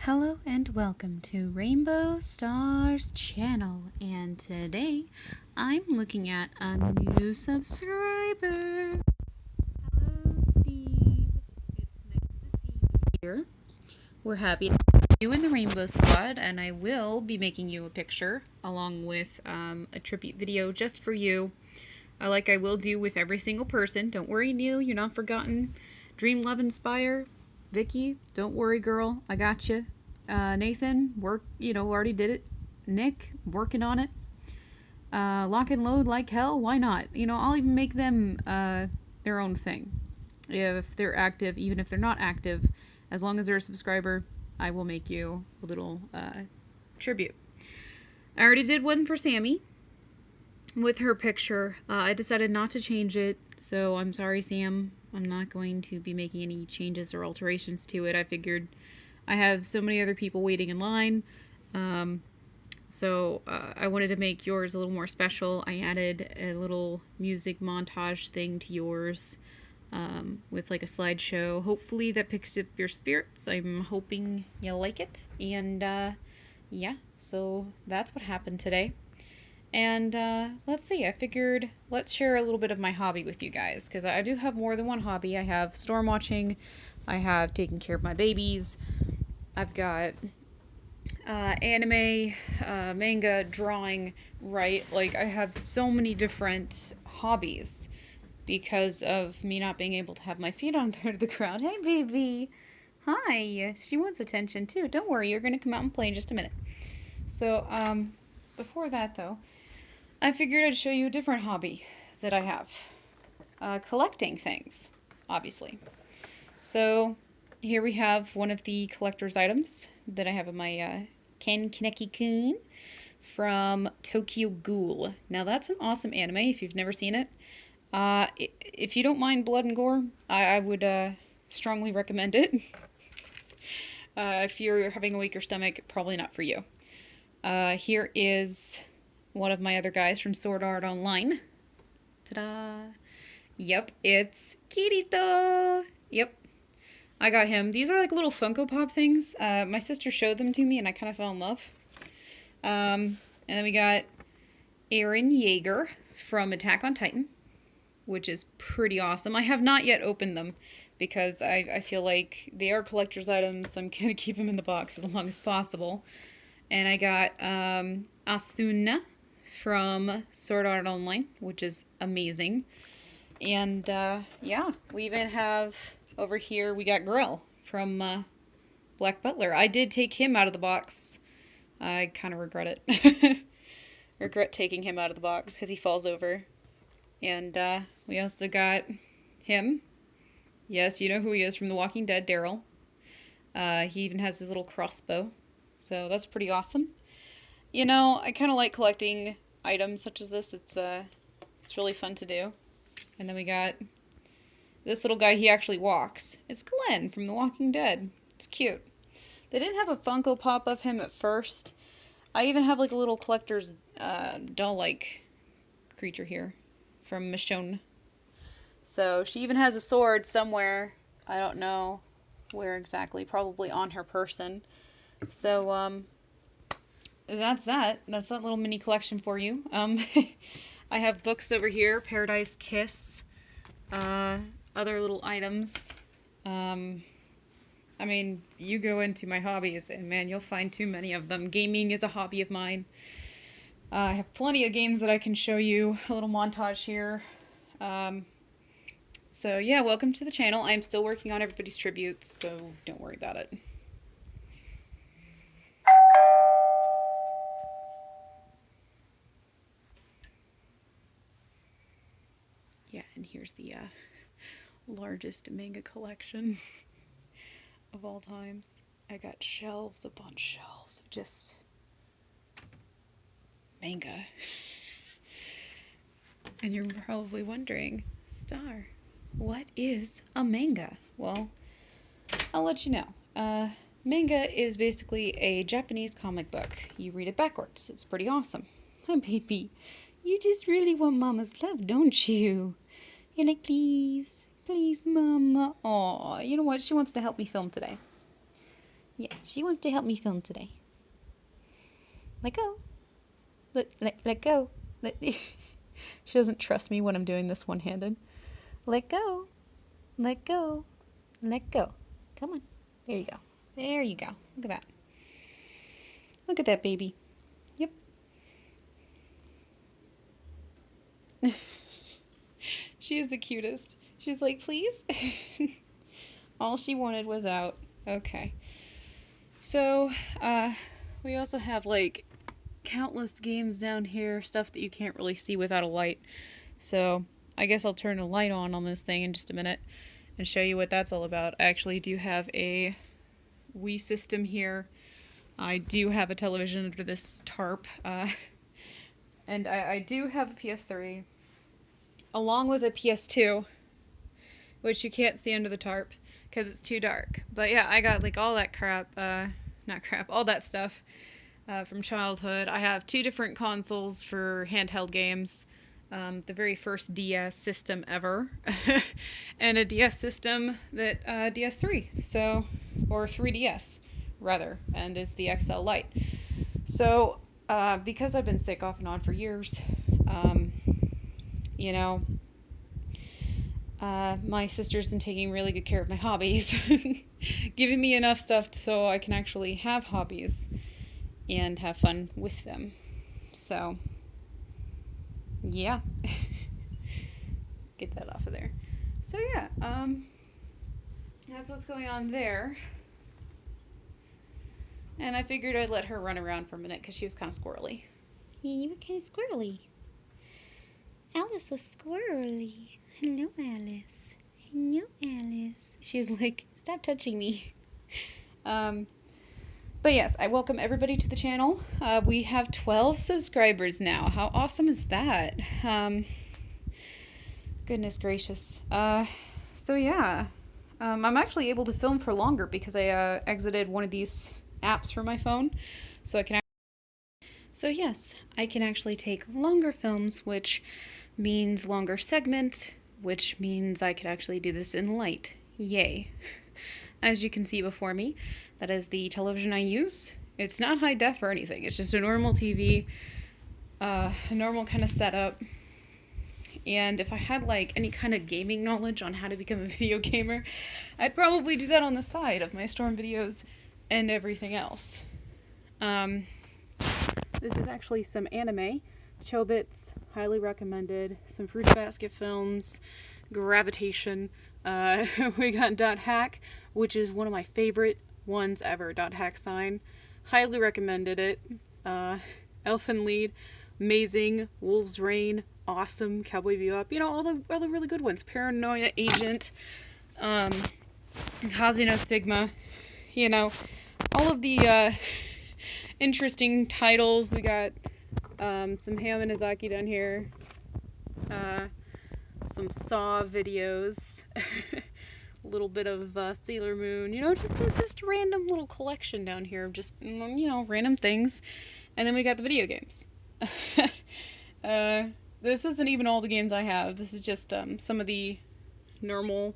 Hello and welcome to Rainbow Stars channel, and today I'm looking at a new subscriber. Hello Steve, it's nice to see you here. We're happy to have you in the Rainbow Squad, and I will be making you a picture along with a tribute video just for you, like I will do with every single person. Don't worry Neil, you're not forgotten. Dream, Love, Inspire. Vicky, don't worry girl, I got you. Nathan, already did it. Nick, working on it. Lock and Load like hell, why not? I'll even make them their own thing. If they're active, even if they're not active, as long as they're a subscriber, I will make you a little tribute. I already did one for Sammy with her picture. I decided not to change it, so I'm sorry, Sam. I'm not going to be making any changes or alterations to it. I figured I have so many other people waiting in line, so I wanted to make yours a little more special. I added a little music montage thing to yours with like a slideshow. Hopefully that picks up your spirits. I'm hoping you'll like it. And yeah, so that's what happened today. And let's see, I figured let's share a little bit of my hobby with you guys, because I do have more than one hobby. I have storm watching, I have taking care of my babies, I've got anime, manga, drawing, right? Like, I have so many different hobbies because of me not being able to have my feet on the ground. Hey, baby! Hi! She wants attention, too. Don't worry, you're gonna come out and play in just a minute. So, before that, though, I figured I'd show you a different hobby that I have. Collecting things, obviously. So, here we have one of the collector's items that I have in my Kaneki-kun from Tokyo Ghoul. Now, that's an awesome anime if you've never seen it. If you don't mind blood and gore, I would strongly recommend it. If you're having a weaker stomach, probably not for you. Here is one of my other guys from Sword Art Online. Ta-da! Yep, it's Kirito! Yep, I got him. These are like little Funko Pop things. My sister showed them to me and I kind of fell in love. And then we got Eren Yeager from Attack on Titan, which is pretty awesome. I have not yet opened them because I feel like they are collector's items, so I'm going to keep them in the box as long as possible. And I got Asuna from Sword Art Online, which is amazing. And yeah, we even have over here, we got Grill from Black Butler. I did take him out of the box. I kind of regret it. Regret taking him out of the box because he falls over. And we also got him. Yes, you know who he is from The Walking Dead, Daryl. He even has his little crossbow. So that's pretty awesome. You know, I kind of like collecting items such as this. It's really fun to do. And then we got this little guy. He actually walks. It's Glenn from The Walking Dead. It's cute. They didn't have a Funko Pop of him at first. I even have like a little collector's doll-like creature here from Michonne. So she even has a sword somewhere. I don't know where exactly. Probably on her person. So that's that. That's that little mini collection for you. I have books over here. Paradise Kiss. Other little items. I mean, you go into my hobbies and man, you'll find too many of them. Gaming is a hobby of mine. I have plenty of games that I can show you. A little montage here. So yeah, welcome to the channel. I'm still working on everybody's tributes, so don't worry about it. Yeah, and here's the largest manga collection of all times. I got shelves upon shelves of just manga. And you're probably wondering, Star, what is a manga? Well, I'll let you know. Manga is basically a Japanese comic book. You read it backwards. It's pretty awesome. Hi, baby. You just really want Mama's love, don't you? You're like, please, please, Mama. Aw, you know what? She wants to help me film today. Yeah, she wants to help me film today. Let go. Let go. She doesn't trust me when I'm doing this one-handed. Let go. Let go. Let go. Come on. There you go. There you go. Look at that. Look at that baby. Yep. She is the cutest. She's like, please? All she wanted was out. Okay. So, we also have, like, countless games down here, stuff that you can't really see without a light. So, I guess I'll turn a light on this thing in just a minute and show you what that's all about. I actually do have a Wii system here. I do have a television under this tarp. And I do have a PS3, along with a PS2, which you can't see under the tarp because it's too dark. But yeah, I got like all that crap, not crap, all that stuff from childhood. I have 2 different consoles for handheld games. The very first DS system ever, and a DS system that, DS3, so, or 3DS, rather, and it's the XL Lite. So, because I've been sick off and on for years, you know, my sister's been taking really good care of my hobbies, giving me enough stuff so I can actually have hobbies and have fun with them. So, yeah. Get that off of there. So yeah, that's what's going on there. And I figured I'd let her run around for a minute because she was kind of squirrely. Yeah, you were kind of squirrely. Alice was squirrely. Hello, Alice. Hello, Alice. She's like, stop touching me. But yes, I welcome everybody to the channel. We have 12 subscribers now. How awesome is that? Goodness gracious. So yeah. I'm actually able to film for longer because I exited one of these apps for my phone. So I can yes, I can actually take longer films, which means longer segments, which means I could actually do this in light. Yay. As you can see before me, that is the television I use. It's not high def or anything. It's just a normal TV, a normal kind of setup. And if I had like any kind of gaming knowledge on how to become a video gamer, I'd probably do that on the side of my Storm videos and everything else. This is actually some anime. Chobits, highly recommended. Some Fruit Basket films, Gravitation. We got Dot Hack, which is one of my favorite ones ever. Dot Hack Sign. Highly recommended it. Elfen Lied, amazing. Wolf's Rain, awesome. Cowboy Bebop. You know, all the really good ones. Paranoia Agent, Hazino Stigma. You know, all of the interesting titles. We got some Hayao Miyazaki down here. Some Saw videos. A little bit of Sailor Moon, you know, just a random little collection down here of just, you know, random things. And then we got the video games. This isn't even all the games I have. This is just some of the normal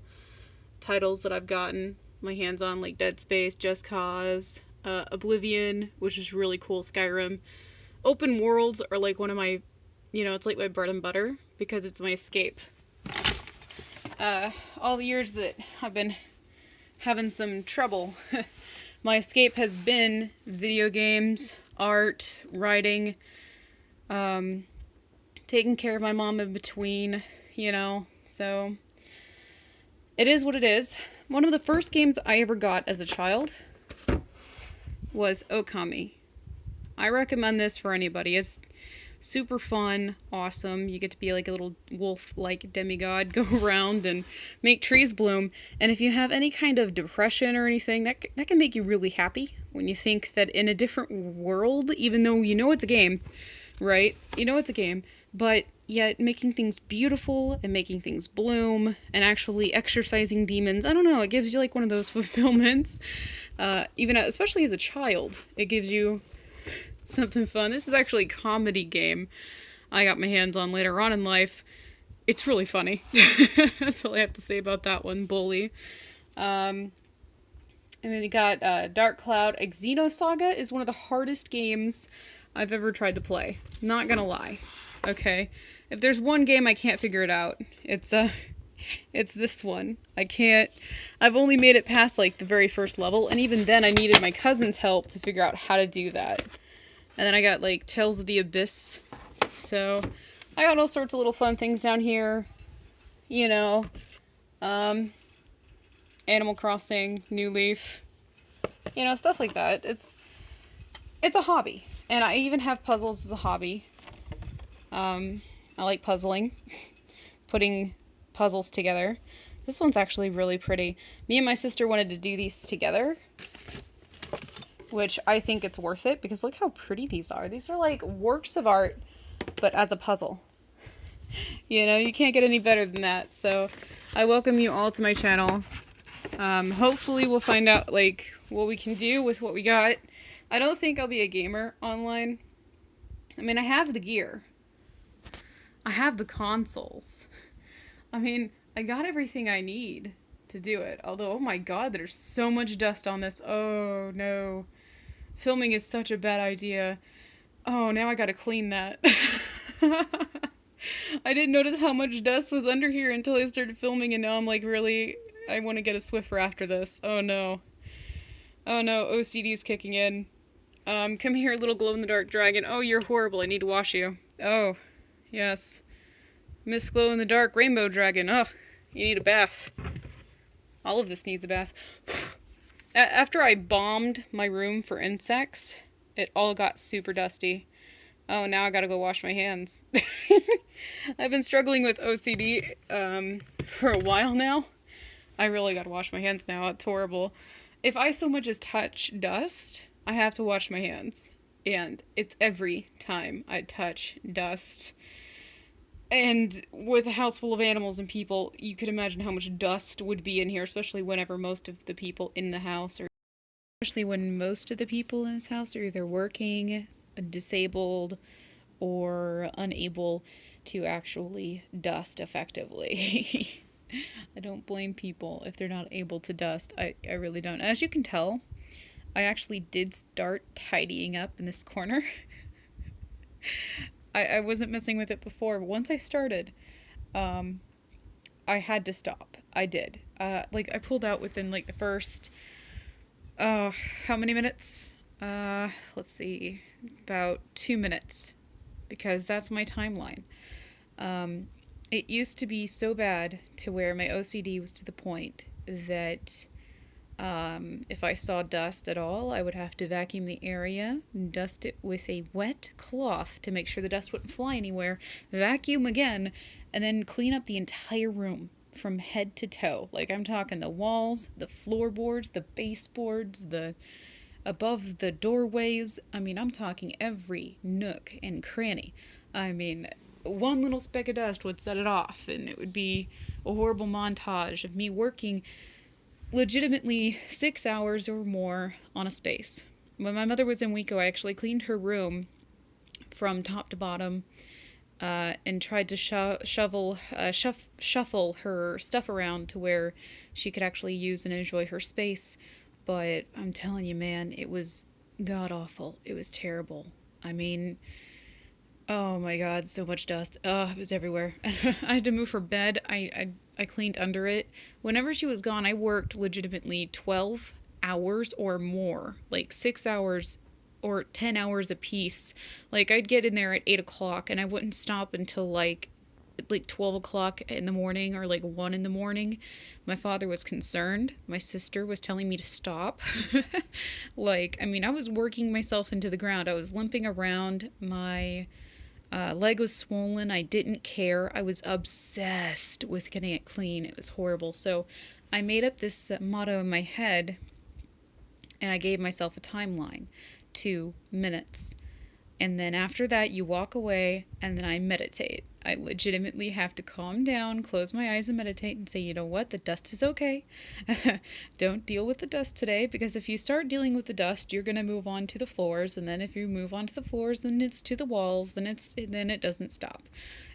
titles that I've gotten my hands on, like Dead Space, Just Cause, Oblivion, which is really cool, Skyrim. Open worlds are like one of my, you know, it's like my bread and butter because it's my escape. All the years that I've been having some trouble, my escape has been video games, art, writing, taking care of my mom in between, you know, so it is what it is. One of the first games I ever got as a child was Okami. I recommend this for anybody. It's super fun, awesome. You get to be like a little wolf-like demigod, go around and make trees bloom. And if you have any kind of depression or anything, that can make you really happy when you think that in a different world, even though you know it's a game, right? You know it's a game, but yet making things beautiful and making things bloom and actually exorcising demons. I don't know, it gives you like one of those fulfillments. Even especially as a child, it gives you something fun. This is actually a comedy game I got my hands on later on in life. It's really funny. That's all I have to say about that one, Bully. And then you got Dark Cloud. Xenosaga is one of the hardest games I've ever tried to play. Not gonna lie. Okay? If there's one game I can't figure it out, it's this one. I can't. I've only made it past like the very first level, and even then I needed my cousin's help to figure out how to do that. And then I got like Tales of the Abyss. So I got all sorts of little fun things down here. You know, Animal Crossing, New Leaf, you know, stuff like that. It's a hobby, and I even have puzzles as a hobby. I like puzzling, putting puzzles together. This one's actually really pretty. Me and my sister wanted to do these together, which I think it's worth it because look how pretty these are. These are like works of art, but as a puzzle. You know, you can't get any better than that. So I welcome you all to my channel. Hopefully we'll find out like what we can do with what we got. I don't think I'll be a gamer online. I mean, I have the gear. I have the consoles. I mean, I got everything I need to do it. Although, oh my god, there's so much dust on this. Oh no. Filming is such a bad idea. Oh, now I gotta clean that. I didn't notice how much dust was under here until I started filming, and now I'm like, really, I want to get a Swiffer after this. Oh no. Oh no, OCD's kicking in. Come here, little glow-in-the-dark dragon. Oh, you're horrible. I need to wash you. Oh, yes. Miss Glow-in-the-Dark Rainbow Dragon. Oh, you need a bath. All of this needs a bath. After I bombed my room for insects, it all got super dusty. Oh, now I gotta go wash my hands. I've been struggling with OCD for a while now. I really gotta wash my hands now. It's horrible. If I so much as touch dust, I have to wash my hands. And it's every time I touch dust. And with a house full of animals and people, you could imagine how much dust would be in here, especially whenever most of the people in the house are... Especially when most of the people in this house are either working, disabled, or unable to actually dust effectively. I don't blame people if they're not able to dust. I really don't. As you can tell, I actually did start tidying up in this corner. I wasn't messing with it before, but once I started, I had to stop. I did. Like, I pulled out within, like, the first, how many minutes? Let's see, about 2 minutes, because that's my timeline. It used to be so bad to where my OCD was to the point that if I saw dust at all, I would have to vacuum the area, dust it with a wet cloth to make sure the dust wouldn't fly anywhere, vacuum again, and then clean up the entire room from head to toe. Like, I'm talking the walls, the floorboards, the baseboards, the above the doorways. I mean, I'm talking every nook and cranny. I mean, one little speck of dust would set it off, and it would be a horrible montage of me working legitimately 6 hours or more on a space. When my mother was in Waco, I actually cleaned her room from top to bottom and tried to shuffle her stuff around to where she could actually use and enjoy her space. But I'm telling you, man, it was god-awful. It was terrible. I mean... Oh my god, so much dust. It was everywhere. I had to move her bed. I cleaned under it. Whenever she was gone, I worked legitimately 12 hours or more. Like 6 hours or 10 hours a piece. Like, I'd get in there at 8 o'clock and I wouldn't stop until like 12 o'clock in the morning or like 1 in the morning. My father was concerned. My sister was telling me to stop. Like, I mean, I was working myself into the ground. I was limping around. My... leg was swollen. I didn't care. I was obsessed with getting it clean. It was horrible. So I made up this motto in my head, and I gave myself a timeline, 2 minutes. And then after that, you walk away, and then I meditate. I legitimately have to calm down, close my eyes, and meditate and say, you know what, the dust is okay. Don't deal with the dust today, because if you start dealing with the dust, you're going to move on to the floors, and then if you move on to the floors, then it's to the walls, then it doesn't stop.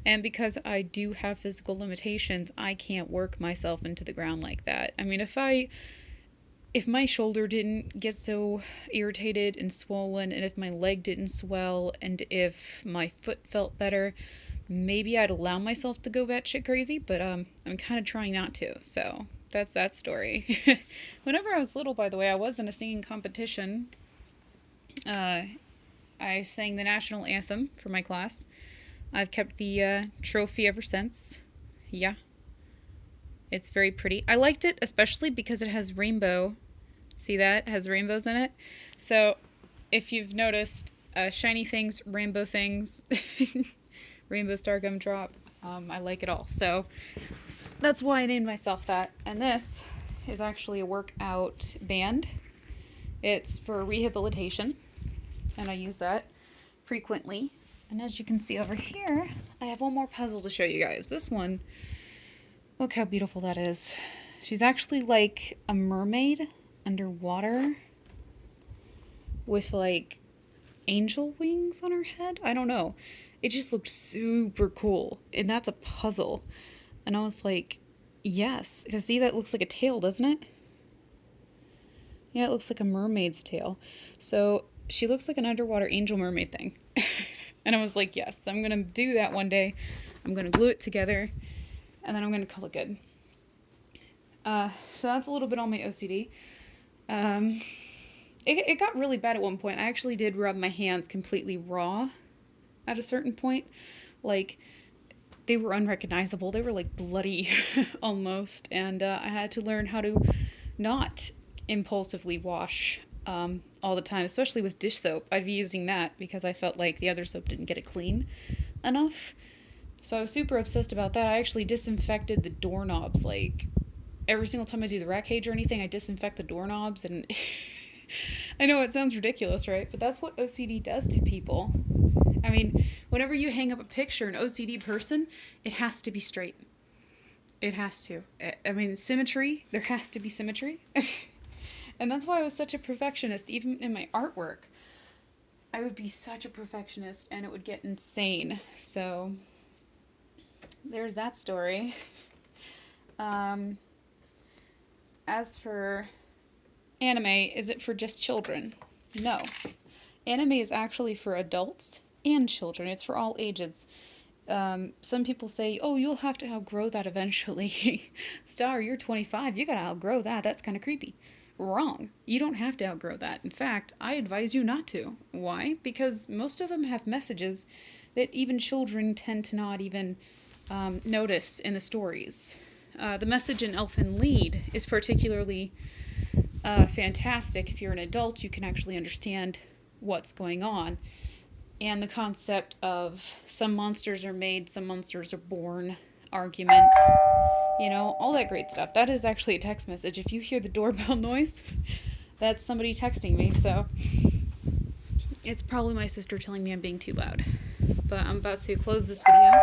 And because I do have physical limitations, I can't work myself into the ground like that. I mean, if I if my shoulder didn't get so irritated and swollen, and if my leg didn't swell, and if my foot felt better, maybe I'd allow myself to go batshit crazy, but I'm kind of trying not to. So that's that story. Whenever I was little, by the way, I was in a singing competition. I sang the national anthem for my class. I've kept the trophy ever since. Yeah. It's very pretty. I liked it especially because it has rainbow. See that? It has rainbows in it. So if you've noticed, shiny things, rainbow things, rainbow star gumdrop, I like it all. So that's why I named myself that. And this is actually a workout band. It's for rehabilitation, and I use that frequently. And as you can see over here, I have one more puzzle to show you guys. This one, look how beautiful that is. She's actually like a mermaid underwater with like angel wings on her head. I don't know. It just looked super cool. And that's a puzzle. And I was like, yes. Because see, that looks like a tail, doesn't it? Yeah, it looks like a mermaid's tail. So she looks like an underwater angel mermaid thing. And I was like, yes, I'm going to do that one day. I'm going to glue it together. And then I'm going to call it good. So that's a little bit on my OCD. It got really bad at one point. I actually did rub my hands completely raw at a certain point. Like, they were unrecognizable. They were like bloody almost. And I had to learn how to not impulsively wash all the time, especially with dish soap. I'd be using that because I felt like the other soap didn't get it clean enough. So I was super obsessed about that. I actually disinfected the doorknobs. Like, every single time I do the rack cage or anything, I disinfect the doorknobs. And I know it sounds ridiculous, right? But that's what OCD does to people. I mean, whenever you hang up a picture, an OCD person, it has to be straight. It has to. I mean, symmetry, there has to be symmetry. And that's why I was such a perfectionist, even in my artwork. I would be such a perfectionist and it would get insane. So there's that story. As for anime, is it for just children? No. Anime is actually for adults and children. It's for all ages. Some people say, oh, you'll have to outgrow that eventually. Star, you're 25. You gotta outgrow that. That's kind of creepy. Wrong. You don't have to outgrow that. In fact, I advise you not to. Why? Because most of them have messages that even children tend to not even notice in the stories. The message in Elfen Lied is particularly fantastic. If you're an adult, you can actually understand what's going on. And the concept of some monsters are made, some monsters are born, argument, you know, all that great stuff. That is actually a text message. If you hear the doorbell noise, that's somebody texting me, so it's probably my sister telling me I'm being too loud. But I'm about to close this video.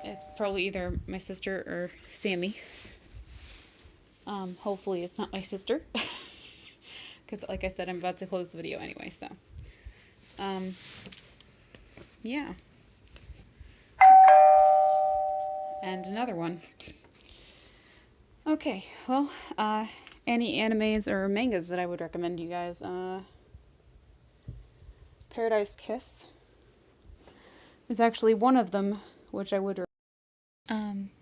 It's probably either my sister or Sammy. Hopefully it's not my sister. Because like I said, I'm about to close the video anyway, so. Yeah. And another one. Okay, well, any animes or mangas that I would recommend you guys. Paradise Kiss is actually one of them, which I would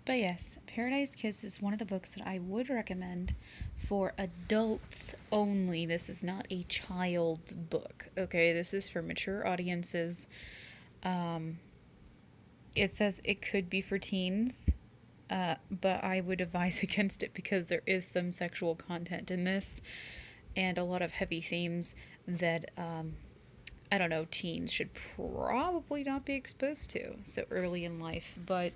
but yes, Paradise Kiss is one of the books that I would recommend for adults only. This is not a child's book, okay? This is for mature audiences. It says it could be for teens, but I would advise against it because there is some sexual content in this and a lot of heavy themes that, I don't know, teens should probably not be exposed to so early in life. But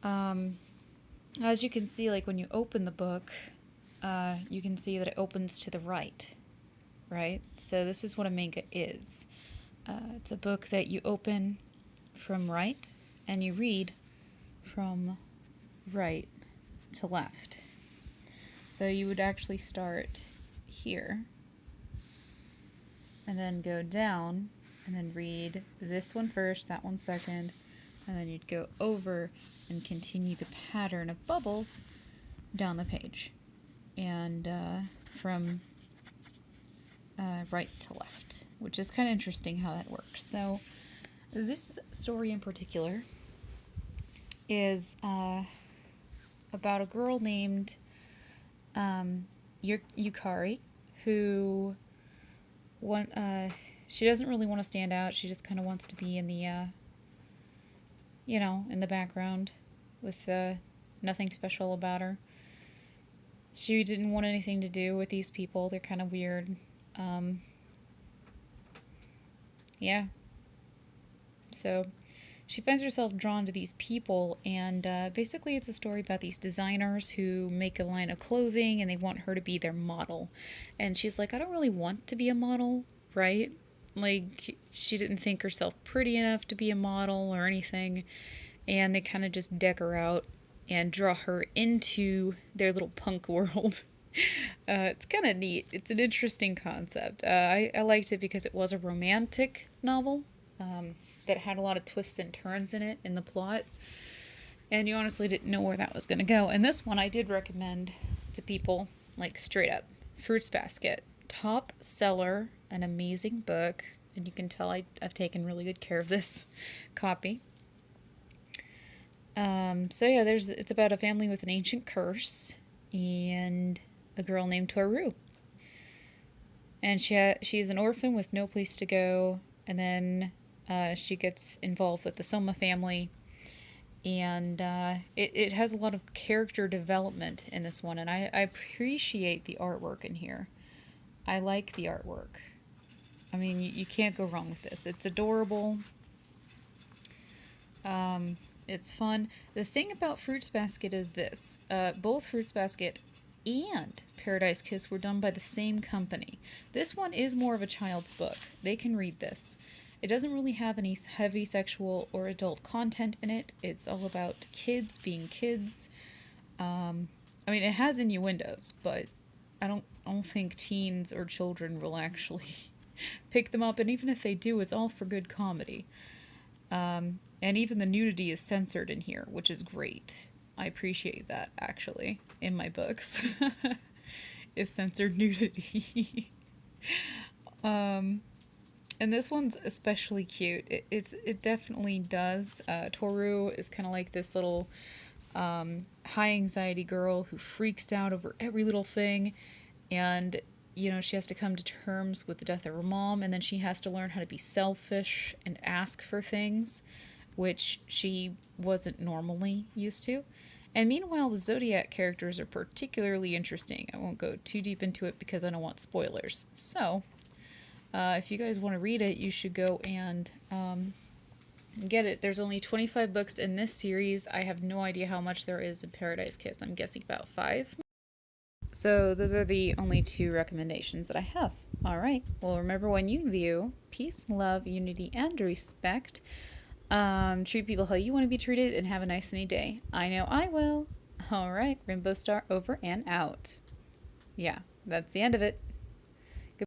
as you can see, like when you open the book, you can see that it opens to the right, right? So this is what a manga is. It's a book that you open from right and you read from right to left. So you would actually start here and then go down and then read this one first, that one second, and then you'd go over and continue the pattern of bubbles down the page. and from right to left, which is kind of interesting how that works. So this story in particular is about a girl named Yukari who she doesn't really want to stand out. She just kind of wants to be in the in the background with nothing special about her. She didn't want anything to do with these people. They're kind of weird. Yeah. So she finds herself drawn to these people, and basically it's a story about these designers who make a line of clothing and they want her to be their model. And she's like, I don't really want to be a model, right? Like, she didn't think herself pretty enough to be a model or anything. And they kind of just deck her out and draw her into their little punk world. It's kind of neat. It's an interesting concept. I liked it because it was a romantic novel that had a lot of twists and turns in it, in the plot. And you honestly didn't know where that was going to go. And this one I did recommend to people, like straight up. Fruits Basket. Top seller, an amazing book. And you can tell I've taken really good care of this copy. So yeah, it's about a family with an ancient curse and a girl named Toru. And she's an orphan with no place to go, and then she gets involved with the Soma family, and it has a lot of character development in this one, and I appreciate the artwork in here. I like the artwork. I mean, you can't go wrong with this. It's adorable. It's fun. The thing about Fruits Basket is this. Both Fruits Basket and Paradise Kiss were done by the same company. This one is more of a child's book. They can read this. It doesn't really have any heavy sexual or adult content in it. It's all about kids being kids. I mean, it has innuendos, but I don't think teens or children will actually pick them up. And even if they do, it's all for good comedy. And even the nudity is censored in here, which is great. I appreciate that, actually, in my books. Is censored nudity. And this one's especially cute. It definitely does. Toru is kind of like this little high anxiety girl who freaks out over every little thing, and she has to come to terms with the death of her mom, and then she has to learn how to be selfish and ask for things, which she wasn't normally used to. And meanwhile, the Zodiac characters are particularly interesting. I won't go too deep into it because I don't want spoilers. So, if you guys want to read it, you should go and get it. There's only 25 books in this series. I have no idea how much there is in Paradise Kiss. I'm guessing about 5. So those are the only 2 recommendations that I have. Alright, well, remember, when you view, peace, love, unity, and respect. Treat people how you want to be treated, and have a nice sunny day. I know I will. Alright, Rainbow Star over and out. Yeah, that's the end of it.